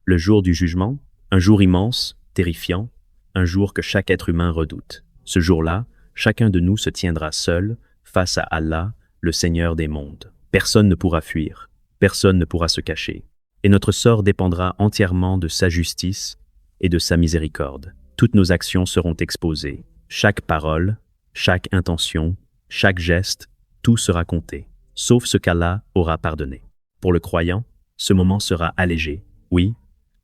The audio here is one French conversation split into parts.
Le jour du jugement, un jour immense, terrifiant, un jour que chaque être humain redoute. Ce jour-là, chacun de nous se tiendra seul face à Allah, le Seigneur des mondes. Personne ne pourra fuir, personne ne pourra se cacher. Et notre sort dépendra entièrement de sa justice et de sa miséricorde. Toutes nos actions seront exposées. Chaque parole, chaque intention, chaque geste, tout sera compté, sauf ce qu'Allah aura pardonné. Pour le croyant, ce moment sera allégé. Oui,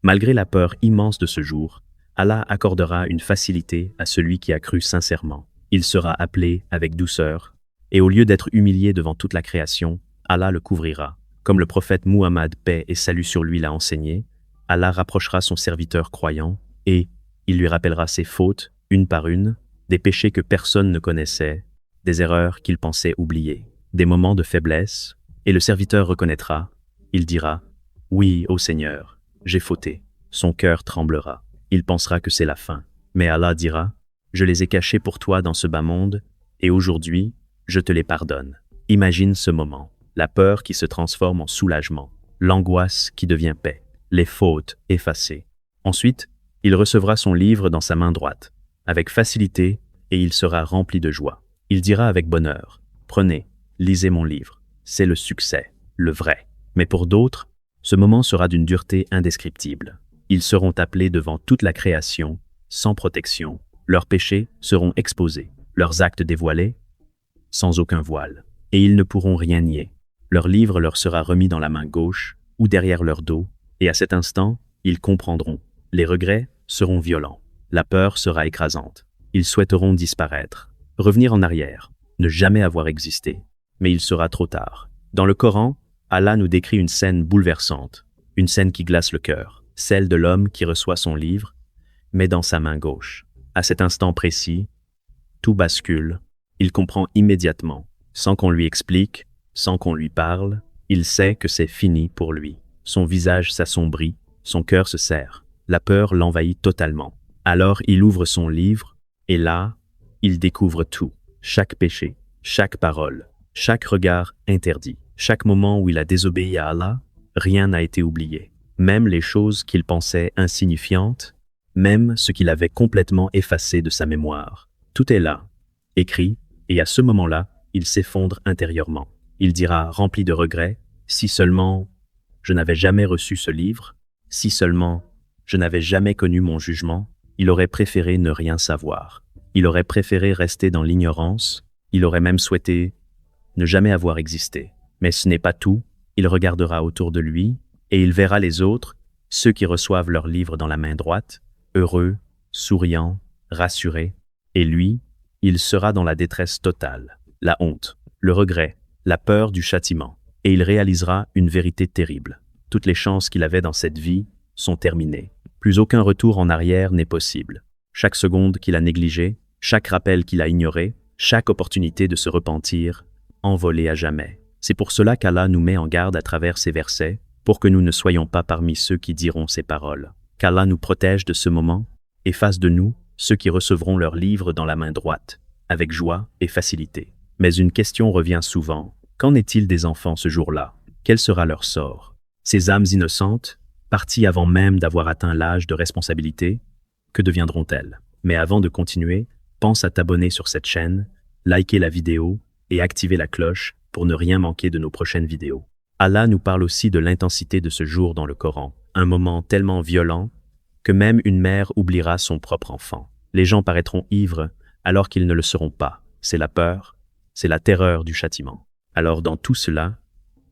malgré la peur immense de ce jour, Allah accordera une facilité à celui qui a cru sincèrement. Il sera appelé avec douceur, et au lieu d'être humilié devant toute la création, Allah le couvrira. Comme le prophète Muhammad, paix et salut sur lui, l'a enseigné, Allah rapprochera son serviteur croyant, et il lui rappellera ses fautes, une par une, des péchés que personne ne connaissait, des erreurs qu'il pensait oublier, des moments de faiblesse, et le serviteur reconnaîtra, il dira « Oui, ô Seigneur, j'ai fauté ». Son cœur tremblera, il pensera que c'est la fin. Mais Allah dira « Je les ai cachés pour toi dans ce bas monde, et aujourd'hui, je te les pardonne ». Imagine ce moment, la peur qui se transforme en soulagement, l'angoisse qui devient paix, les fautes effacées. Ensuite, il recevra son livre dans sa main droite, avec facilité, et il sera rempli de joie. Il dira avec bonheur « Prenez, lisez mon livre, c'est le succès, le vrai ». Mais pour d'autres, ce moment sera d'une dureté indescriptible. Ils seront appelés devant toute la création, sans protection. Leurs péchés seront exposés, leurs actes dévoilés, sans aucun voile. Et ils ne pourront rien nier. Leur livre leur sera remis dans la main gauche ou derrière leur dos, et à cet instant, ils comprendront. Les regrets seront violents. La peur sera écrasante. Ils souhaiteront disparaître, revenir en arrière, ne jamais avoir existé. Mais il sera trop tard. Dans le Coran, Allah nous décrit une scène bouleversante, une scène qui glace le cœur, celle de l'homme qui reçoit son livre, mais dans sa main gauche. À cet instant précis, tout bascule. Il comprend immédiatement, sans qu'on lui explique, sans qu'on lui parle, il sait que c'est fini pour lui. Son visage s'assombrit, son cœur se serre, la peur l'envahit totalement. Alors il ouvre son livre, et là, il découvre tout, chaque péché, chaque parole, chaque regard interdit, chaque moment où il a désobéi à Allah, rien n'a été oublié. Même les choses qu'il pensait insignifiantes, même ce qu'il avait complètement effacé de sa mémoire. Tout est là, écrit, et à ce moment-là, il s'effondre intérieurement. Il dira, rempli de regrets, si seulement je n'avais jamais reçu ce livre, si seulement je n'avais jamais connu mon jugement, il aurait préféré ne rien savoir. Il aurait préféré rester dans l'ignorance, il aurait même souhaité ne jamais avoir existé. Mais ce n'est pas tout, il regardera autour de lui, et il verra les autres, ceux qui reçoivent leur livre dans la main droite, heureux, souriants, rassurés, et lui, il sera dans la détresse totale, la honte, le regret, la peur du châtiment, et il réalisera une vérité terrible. Toutes les chances qu'il avait dans cette vie sont terminées. Plus aucun retour en arrière n'est possible. Chaque seconde qu'il a négligée, chaque rappel qu'il a ignoré, chaque opportunité de se repentir, envolée à jamais. C'est pour cela qu'Allah nous met en garde à travers ces versets, pour que nous ne soyons pas parmi ceux qui diront ces paroles. Qu'Allah nous protège de ce moment, et fasse de nous ceux qui recevront leur livre dans la main droite, avec joie et facilité. Mais une question revient souvent. Qu'en est-il des enfants ce jour-là? Quel sera leur sort? Ces âmes innocentes, parties avant même d'avoir atteint l'âge de responsabilité, que deviendront-elles? Mais avant de continuer, pense à t'abonner sur cette chaîne, liker la vidéo et activer la cloche pour ne rien manquer de nos prochaines vidéos. Allah nous parle aussi de l'intensité de ce jour dans le Coran, un moment tellement violent que même une mère oubliera son propre enfant. Les gens paraîtront ivres alors qu'ils ne le seront pas. C'est la peur, c'est la terreur du châtiment. Alors dans tout cela,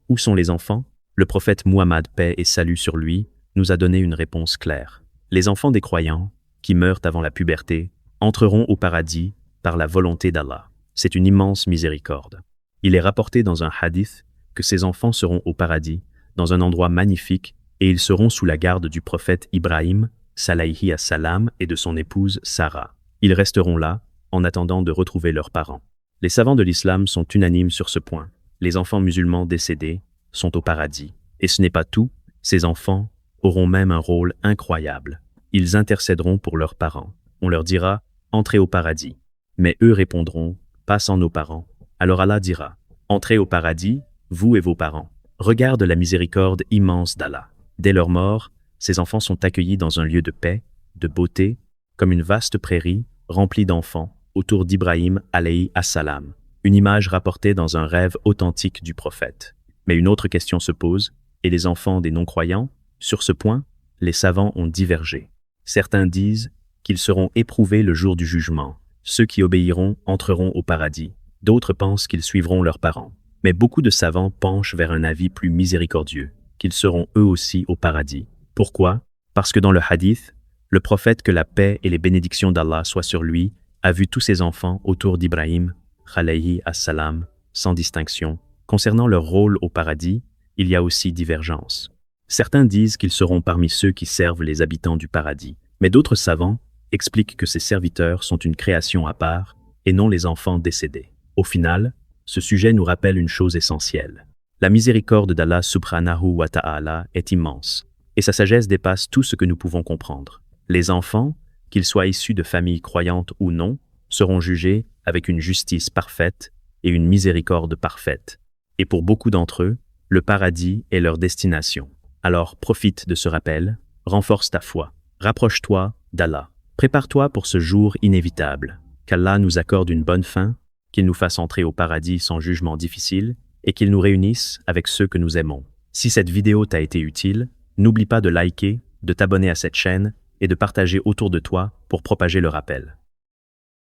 où sont les enfants? Le prophète Muhammad, paix et salut sur lui, nous a donné une réponse claire. Les enfants des croyants, qui meurent avant la puberté, entreront au paradis par la volonté d'Allah. C'est une immense miséricorde. Il est rapporté dans un hadith que ces enfants seront au paradis, dans un endroit magnifique, et ils seront sous la garde du prophète Ibrahim, salayhi as-salam, et de son épouse Sarah. Ils resteront là, en attendant de retrouver leurs parents. Les savants de l'islam sont unanimes sur ce point. Les enfants musulmans décédés sont au paradis. Et ce n'est pas tout, ces enfants auront même un rôle incroyable. Ils intercéderont pour leurs parents. On leur dira « Entrez au paradis ». Mais eux répondront « Pas sans nos parents ». Alors Allah dira « Entrez au paradis, vous et vos parents ». Regarde la miséricorde immense d'Allah. Dès leur mort, Ces enfants sont accueillis dans un lieu de paix, de beauté, comme une vaste prairie remplie d'enfants autour d'Ibrahim alayhi as-salam, une image rapportée dans un rêve authentique du prophète. Mais une autre question se pose, et les enfants des non-croyants? Sur ce point, les savants ont divergé. Certains disent qu'ils seront éprouvés le jour du jugement. Ceux qui obéiront entreront au paradis. D'autres pensent qu'ils suivront leurs parents. Mais beaucoup de savants penchent vers un avis plus miséricordieux, qu'ils seront eux aussi au paradis. Pourquoi? Parce que dans le hadith, le prophète, que la paix et les bénédictions d'Allah soient sur lui, a vu tous ses enfants autour d'Ibrahim, alayhi as-salam, sans distinction. Concernant leur rôle au paradis, il y a aussi divergence. Certains disent qu'ils seront parmi ceux qui servent les habitants du paradis, mais d'autres savants expliquent que ces serviteurs sont une création à part et non les enfants décédés. Au final, ce sujet nous rappelle une chose essentielle. La miséricorde d'Allah subhanahu wa ta'ala est immense, et sa sagesse dépasse tout ce que nous pouvons comprendre. Les enfants, qu'ils soient issus de familles croyantes ou non, seront jugés avec une justice parfaite et une miséricorde parfaite. Et pour beaucoup d'entre eux, le paradis est leur destination. Alors profite de ce rappel, renforce ta foi, rapproche-toi d'Allah. Prépare-toi pour ce jour inévitable. Qu'Allah nous accorde une bonne fin, qu'il nous fasse entrer au paradis sans jugement difficile et qu'il nous réunisse avec ceux que nous aimons. Si cette vidéo t'a été utile, n'oublie pas de liker, de t'abonner à cette chaîne et de partager autour de toi pour propager le rappel.